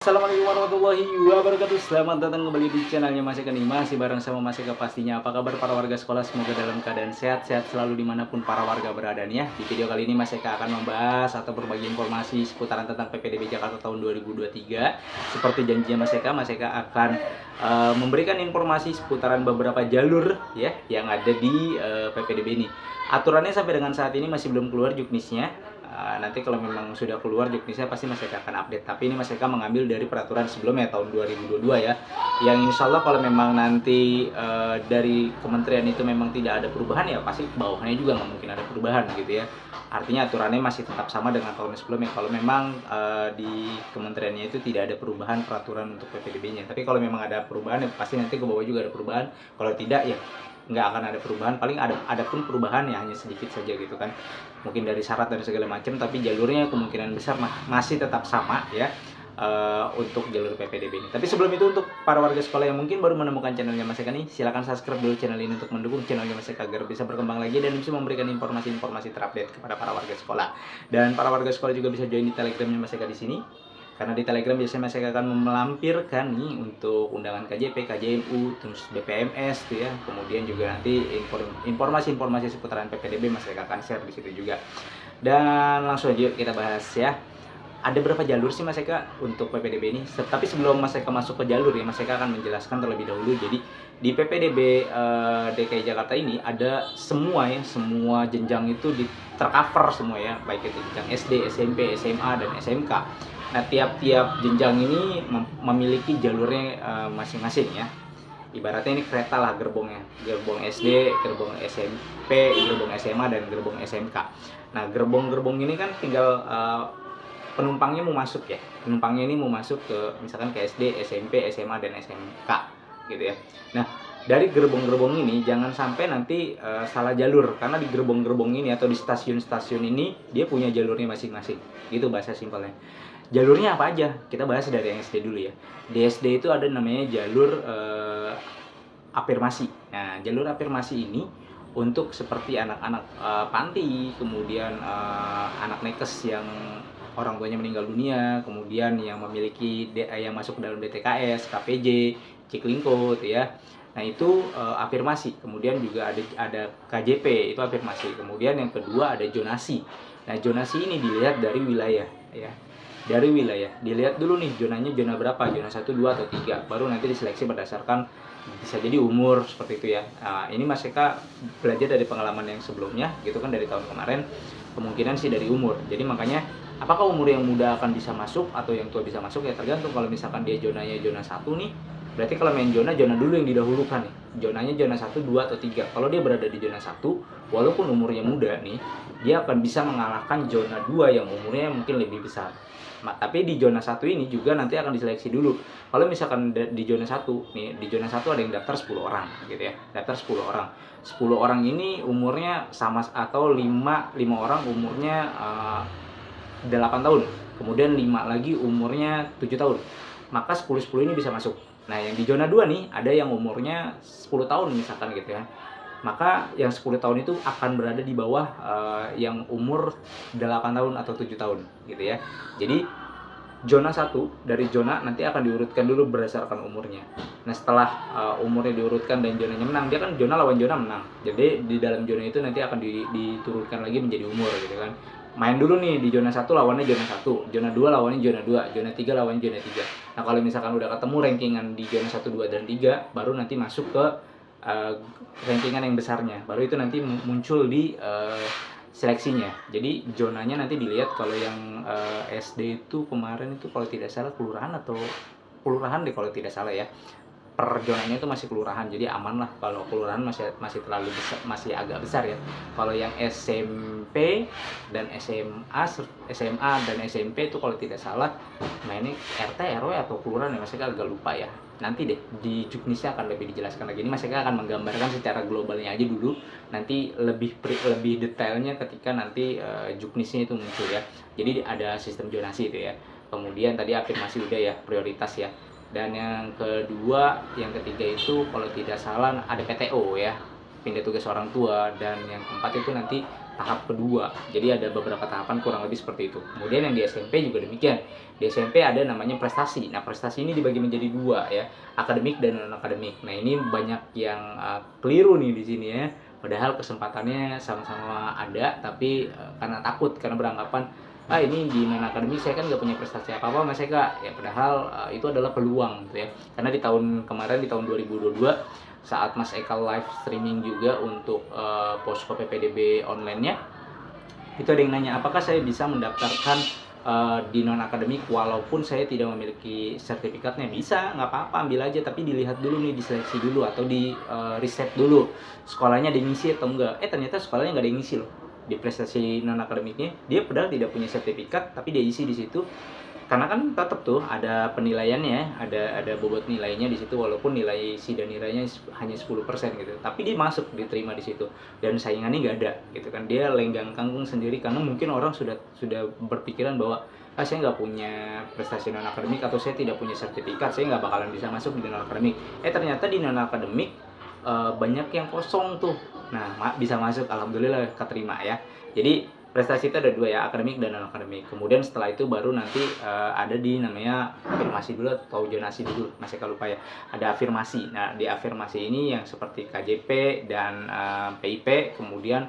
Assalamualaikum warahmatullahi wabarakatuh. Selamat datang kembali di channelnya Mas Eka nih. Masih bareng sama Mas Eka pastinya. Apa kabar para warga sekolah? Semoga dalam keadaan sehat-sehat selalu dimanapun para warga berada nih ya. Di video kali ini Mas Eka akan membahas atau berbagi informasi seputaran tentang PPDB Jakarta tahun 2023. Seperti janjinya Mas Eka akan memberikan informasi seputaran beberapa jalur ya yang ada di PPDB ini. Aturannya sampai dengan saat ini masih belum keluar juknisnya. Nanti kalau memang sudah keluar juknisnya pasti Mas Eka akan update. Tapi ini Mas Eka mengambil dari peraturan sebelumnya tahun 2022 ya. Yang insya Allah kalau memang nanti dari kementerian itu memang tidak ada perubahan ya pasti bawahnya juga nggak mungkin ada perubahan gitu ya. Artinya aturannya masih tetap sama dengan tahun sebelumnya. Kalau memang di kementeriannya itu tidak ada perubahan peraturan untuk PPDB-nya. Tapi kalau memang ada perubahan ya pasti nanti ke bawah juga ada perubahan. Kalau tidak ya nggak akan ada perubahan, paling ada pun perubahan ya hanya sedikit saja gitu kan, mungkin dari syarat dan segala macam, tapi jalurnya kemungkinan besar masih tetap sama ya untuk jalur PPDB ini. Tapi sebelum itu, untuk para warga sekolah yang mungkin baru menemukan channelnya Mas Eka nih, silahkan subscribe dulu channel ini untuk mendukung channelnya Mas Eka agar bisa berkembang lagi dan bisa memberikan informasi-informasi terupdate kepada para warga sekolah. Dan para warga sekolah juga bisa join di telegramnya Mas Eka di sini. Karena di Telegram biasanya Mas Eka akan melampirkan nih untuk undangan KJP, KJMU, terus BPMS tuh ya. Kemudian juga nanti informasi-informasi seputaran PPDB Mas Eka akan share di situ juga. Dan langsung aja kita bahas ya. Ada berapa jalur sih Mas Eka untuk PPDB ini? Tapi sebelum Mas Eka masuk ke jalur ya, Mas Eka akan menjelaskan terlebih dahulu. Jadi di PPDB DKI Jakarta ini ada semua ya, semua jenjang itu tercover semua ya, baik itu jenjang SD, SMP, SMA, dan SMK. Nah, tiap-tiap jenjang ini memiliki jalurnya masing-masing ya. Ibaratnya ini kereta lah gerbongnya. Gerbong SD, gerbong SMP, gerbong SMA, dan gerbong SMK. Nah, gerbong-gerbong ini kan tinggal penumpangnya mau masuk ya. Penumpangnya ini mau masuk ke misalkan ke SD, SMP, SMA, dan SMK gitu ya. Nah, dari gerbong-gerbong ini jangan sampai nanti salah jalur, karena di gerbong-gerbong ini atau di stasiun-stasiun ini dia punya jalurnya masing-masing. Gitu bahasa simpelnya. Jalurnya apa aja? Kita bahas dari yang SD dulu ya. Di SD itu ada namanya jalur afirmasi. Nah, jalur afirmasi ini untuk seperti anak-anak panti, kemudian anak nakes yang orang tuanya meninggal dunia, kemudian yang memiliki yang masuk ke dalam DTKS, KPJ, Ciklingko ya. Nah, itu afirmasi. Kemudian juga ada KJP, itu afirmasi. Kemudian yang kedua ada zonasi. Nah, zonasi ini dilihat dari wilayah ya. Dari wilayah dilihat dulu nih zonanya zona berapa, zona 1, 2, atau 3, baru nanti diseleksi berdasarkan bisa jadi umur seperti itu ya. Nah, ini Mas Eka belajar dari pengalaman yang sebelumnya gitu kan, dari tahun kemarin, kemungkinan sih dari umur. Jadi makanya apakah umur yang muda akan bisa masuk atau yang tua bisa masuk ya tergantung. Kalau misalkan dia zonanya zona 1 nih, berarti kalau main zona dulu yang didahulukan nih. Zonanya zona 1, 2, atau 3. Kalau dia berada di zona 1, walaupun umurnya muda nih, dia akan bisa mengalahkan zona 2 yang umurnya mungkin lebih besar. Tapi di zona 1 ini juga nanti akan diseleksi dulu. Kalau misalkan di zona 1 nih, di zona 1 ada yang daftar 10 orang gitu ya. Daftar 10 orang. 10 orang ini umurnya sama, atau 5 orang umurnya 8 tahun. Kemudian 5 lagi umurnya 7 tahun. Maka 10 ini bisa masuk. Nah, yang di zona 2 nih ada yang umurnya 10 tahun misalkan gitu ya. Maka yang 10 tahun itu akan berada di bawah yang umur 8 tahun atau 7 tahun gitu ya. Jadi zona 1 dari zona nanti akan diurutkan dulu berdasarkan umurnya. Nah, setelah umurnya diurutkan dan zonanya menang, dia kan zona lawan zona menang. Jadi di dalam zona itu nanti akan diturunkan lagi menjadi umur gitu kan. Main dulu nih di zona 1 lawannya zona 1, zona 2 lawannya zona 2, zona 3 lawannya zona 3. Nah, kalau misalkan udah ketemu rankingan di zona 1, 2, dan 3, baru nanti masuk ke rankingan yang besarnya, baru itu nanti muncul di seleksinya. Jadi zonanya nanti dilihat. Kalau yang SD itu kemarin itu kalau tidak salah kelurahan deh kalau tidak salah ya. Per zonanya itu masih kelurahan, jadi aman lah. Kalau kelurahan masih terlalu besar, masih agak besar ya. Kalau yang SMP dan SMA dan SMP itu kalau tidak salah mainnya RT, RW, atau kelurahan ya, Mas Eka agak lupa ya. Nanti deh di juknisnya akan lebih dijelaskan lagi. Ini Mas Eka akan menggambarkan secara globalnya aja dulu. Nanti lebih detailnya ketika nanti juknisnya itu muncul ya. Jadi ada sistem zonasi itu ya. Kemudian tadi afirmasi udah ya, prioritas ya. Dan yang kedua, yang ketiga itu kalau tidak salah ada PTO ya, pindah tugas orang tua. Dan yang keempat itu nanti tahap kedua. Jadi ada beberapa tahapan kurang lebih seperti itu. Kemudian yang di SMP juga demikian. Di SMP ada namanya prestasi. Nah, prestasi ini dibagi menjadi dua ya, akademik dan non akademik. Nah, ini banyak yang keliru nih di sini ya. Padahal kesempatannya sama-sama ada, tapi karena takut, karena beranggapan ini di non akademik saya kan nggak punya prestasi apa-apa Mas Eka. Ya padahal itu adalah peluang gitu ya. Karena di tahun kemarin, di tahun 2022, saat Mas Eka live streaming juga untuk posko PPDB online-nya, itu ada yang nanya apakah saya bisa mendaftarkan di non akademik walaupun saya tidak memiliki sertifikatnya. Bisa, nggak apa-apa, ambil aja, tapi dilihat dulu nih, diseleksi dulu atau di riset dulu sekolahnya ada yang ngisi atau enggak. Ternyata sekolahnya nggak ada yang ngisi loh di prestasi non akademiknya. Dia padahal tidak punya sertifikat tapi dia isi di situ, karena kan tetap tuh ada penilaiannya, ada bobot nilainya di situ, walaupun nilai isi dan nilainya hanya 10% gitu, tapi dia masuk, diterima di situ, dan saingannya nggak ada gitu kan. Dia lenggang kangkung sendiri karena mungkin orang sudah berpikiran bahwa saya nggak punya prestasi non akademik atau saya tidak punya sertifikat, saya nggak bakalan bisa masuk di non akademik. Ternyata di non akademik banyak yang kosong tuh. Nah, bisa masuk, alhamdulillah keterima ya. Jadi prestasi itu ada dua ya, akademik dan non akademik. Kemudian setelah itu baru nanti ada di namanya afirmasi dulu atau zonasi dulu, masih kalau lupa ya. Ada afirmasi. Nah, di afirmasi ini yang seperti KJP dan PIP, kemudian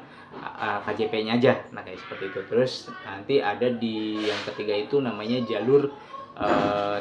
KJP-nya aja. Nah, kayak seperti itu. Terus nanti ada di yang ketiga itu namanya jalur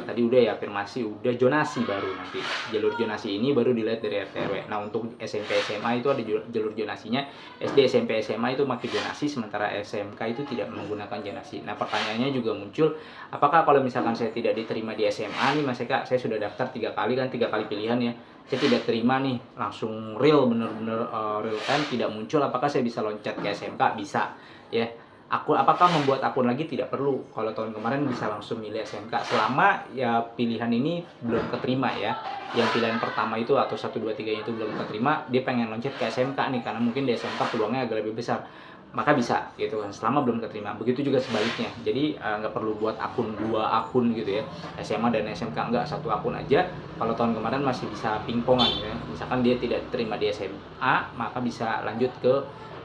tadi udah ya, afirmasi, udah zonasi baru nanti. Jalur zonasi ini baru dilihat dari RT RW. Nah, untuk SMP SMA itu ada jalur zonasinya. SD SMP SMA itu pakai zonasi, sementara SMK itu tidak menggunakan zonasi. Nah, pertanyaannya juga muncul, apakah kalau misalkan saya tidak diterima di SMA nih Mas Eka, saya sudah daftar 3 kali kan, 3 kali pilihan ya, saya tidak terima nih, langsung real, bener-bener real time tidak muncul, apakah saya bisa loncat ke SMK? Bisa ya. Apakah membuat akun lagi? Tidak perlu. Kalau tahun kemarin bisa langsung milih SMK selama ya pilihan ini belum keterima ya. Yang pilihan pertama itu atau 1, 2, 3 itu belum keterima, dia pengen loncat ke SMK nih karena mungkin di SMK peluangnya agak lebih besar. Maka bisa gitu kan, selama belum keterima. Begitu juga sebaliknya. Jadi nggak perlu buat akun, 2 akun gitu ya. SMA dan SMK enggak, 1 akun aja. Kalau tahun kemarin masih bisa pingpongan ya. Misalkan dia tidak terima di SMA, maka bisa lanjut ke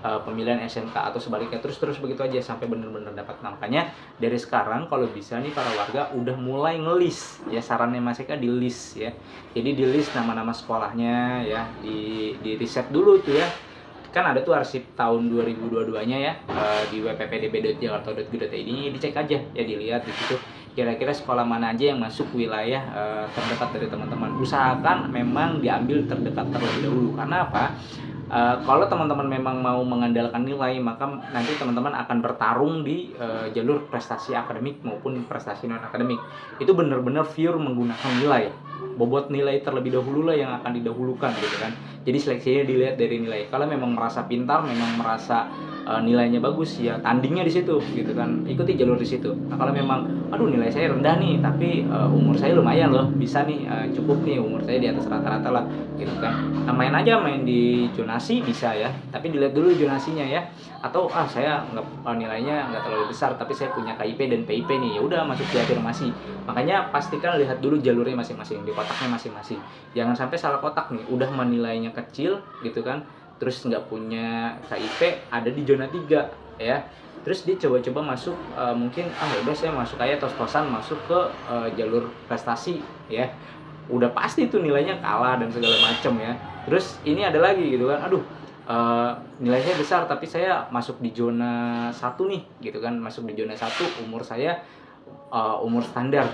pemilihan SMK atau sebaliknya, terus begitu aja sampai bener-bener dapat. Makanya dari sekarang kalau bisa nih para warga udah mulai ngelis ya, sarannya Mas Eka di list ya. Jadi di list nama-nama sekolahnya ya, di riset dulu tuh ya. Kan ada tuh arsip tahun 2022-nya ya, di wppdb.jakarta.go.id, dicek aja ya, dilihat di situ kira-kira sekolah mana aja yang masuk wilayah terdekat dari teman-teman. Usahakan memang diambil terdekat terlebih dahulu. Karena apa? Kalau teman-teman memang mau mengandalkan nilai, maka nanti teman-teman akan bertarung di jalur prestasi akademik maupun prestasi non akademik. Itu benar-benar pure menggunakan nilai, bobot nilai terlebih dahulu lah yang akan didahulukan gitu kan. Jadi seleksinya dilihat dari nilai. Kalau memang merasa pintar, memang merasa nilainya bagus, ya tandingnya di situ gitu kan, ikuti jalur di situ. Nah, kalau memang aduh nilai saya rendah nih tapi umur saya lumayan loh, bisa nih, cukup nih, umur saya di atas rata-rata lah gitu kan. Nah, main aja, main di zonasi bisa ya, tapi dilihat dulu zonasinya ya. Atau saya nggak, nilainya nggak terlalu besar tapi saya punya KIP dan PIP nih, ya udah masuk di afirmasi. Makanya pastikan lihat dulu jalurnya masing-masing, di kotaknya masing-masing. Jangan sampai salah kotak nih, udah nilainya kecil gitu kan, terus nggak punya KIP, ada di zona 3 ya. Terus dia coba-coba masuk, mungkin udah saya masuk aja tos-tosan masuk ke jalur prestasi ya, udah pasti tuh nilainya kalah dan segala macam ya. Terus ini ada lagi gitu kan, aduh nilai saya besar tapi saya masuk di zona 1 nih gitu kan, masuk di zona 1, umur saya umur standar,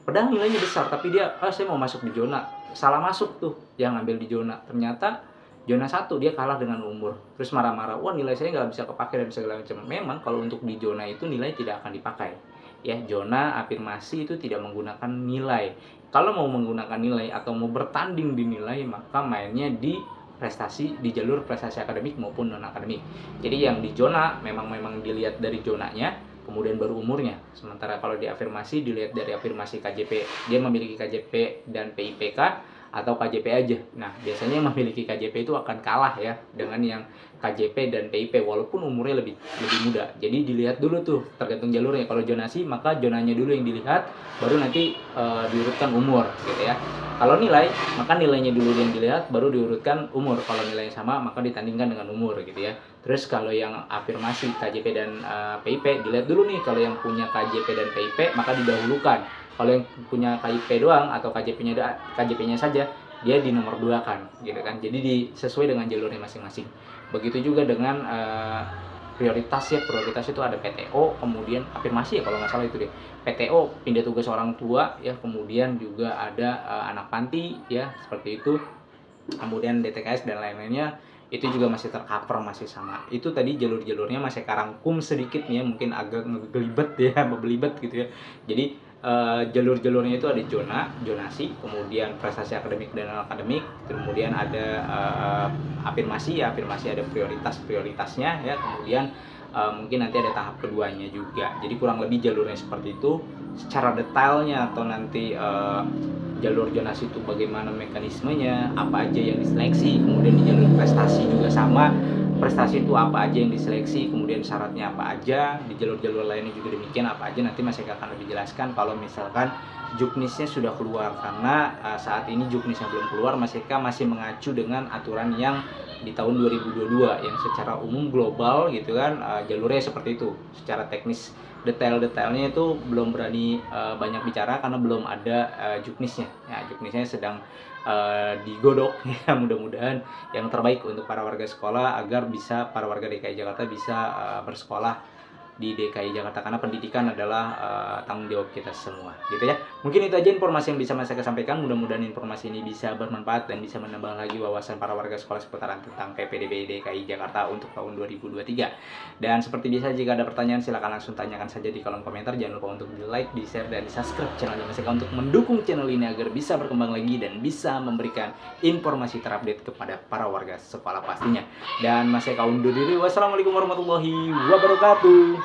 padahal nilainya besar tapi dia saya mau masuk di zona, salah masuk tuh yang ngambil di zona, ternyata zona 1 dia kalah dengan umur. Terus marah-marah, wah nilai saya nggak bisa kepakai dan segala macam. Memang kalau untuk di zona itu nilai tidak akan dipakai ya. Zona afirmasi itu tidak menggunakan nilai. Kalau mau menggunakan nilai atau mau bertanding di nilai, maka mainnya di prestasi, di jalur prestasi akademik maupun non akademik. Jadi yang di zona memang dilihat dari zonanya, kemudian baru umurnya. Sementara kalau di afirmasi dilihat dari afirmasi KJP, dia memiliki KJP dan PIPK atau KJP aja. Nah, biasanya yang memiliki KJP itu akan kalah ya dengan yang KJP dan PIP walaupun umurnya lebih muda. Jadi dilihat dulu tuh tergantung jalurnya. Kalau zonasi maka zonanya dulu yang dilihat, baru nanti diurutkan umur gitu ya. Kalau nilai, maka nilainya dulu yang dilihat, baru diurutkan umur. Kalau nilainya sama, maka ditandingkan dengan umur gitu ya. Terus kalau yang afirmasi KJP dan PIP, dilihat dulu nih, kalau yang punya KJP dan PIP maka didahulukan. Kalau yang punya KIP doang atau KJP-nya saja, dia di nomor 2 kan, gitu kan. Jadi sesuai dengan jalurnya masing-masing. Begitu juga dengan prioritas ya, prioritas itu ada PTO, kemudian afirmasi ya kalau nggak salah itu deh. PTO pindah tugas orang tua ya, kemudian juga ada anak panti ya, seperti itu. Kemudian DTKS dan lain-lainnya itu juga masih tercover, masih sama. Itu tadi jalur-jalurnya masih karangkum sedikit nih ya, mungkin agak ngegelibet ya, belibet gitu ya. Jadi jalur-jalurnya itu ada zonasi, kemudian prestasi akademik dan non akademik, kemudian ada afirmasi ya, afirmasi ada prioritasnya ya, kemudian mungkin nanti ada tahap keduanya juga. Jadi kurang lebih jalurnya seperti itu. Secara detailnya atau nanti jalur zonasi itu bagaimana mekanismenya, apa aja yang diseleksi, kemudian di jalur prestasi juga sama, prestasi itu apa aja yang diseleksi, kemudian syaratnya apa aja, di jalur-jalur lainnya juga demikian, apa aja nanti masih akan lebih jelaskan kalau misalkan juknisnya sudah keluar. Karena saat ini juknisnya belum keluar, masih mengacu dengan aturan yang di tahun 2022 yang secara umum global gitu kan, jalurnya seperti itu. Secara teknis detail-detailnya itu belum berani banyak bicara karena belum ada juknisnya. Ya, juknisnya sedang digodok ya, mudah-mudahan yang terbaik untuk para warga sekolah agar para warga DKI Jakarta bisa bersekolah di DKI Jakarta, karena pendidikan adalah tanggung jawab kita semua gitu ya. Mungkin itu aja informasi yang bisa saya sampaikan. Mudah-mudahan informasi ini bisa bermanfaat dan bisa menambah lagi wawasan para warga sekolah seputaran tentang PPDB DKI Jakarta untuk tahun 2023. Dan seperti biasa, jika ada pertanyaan silakan langsung tanyakan saja di kolom komentar. Jangan lupa untuk di like, di share, dan di subscribe channel Maseka untuk mendukung channel ini agar bisa berkembang lagi dan bisa memberikan informasi terupdate kepada para warga sekolah pastinya. Dan Maseka undur diri. Wassalamualaikum warahmatullahi wabarakatuh.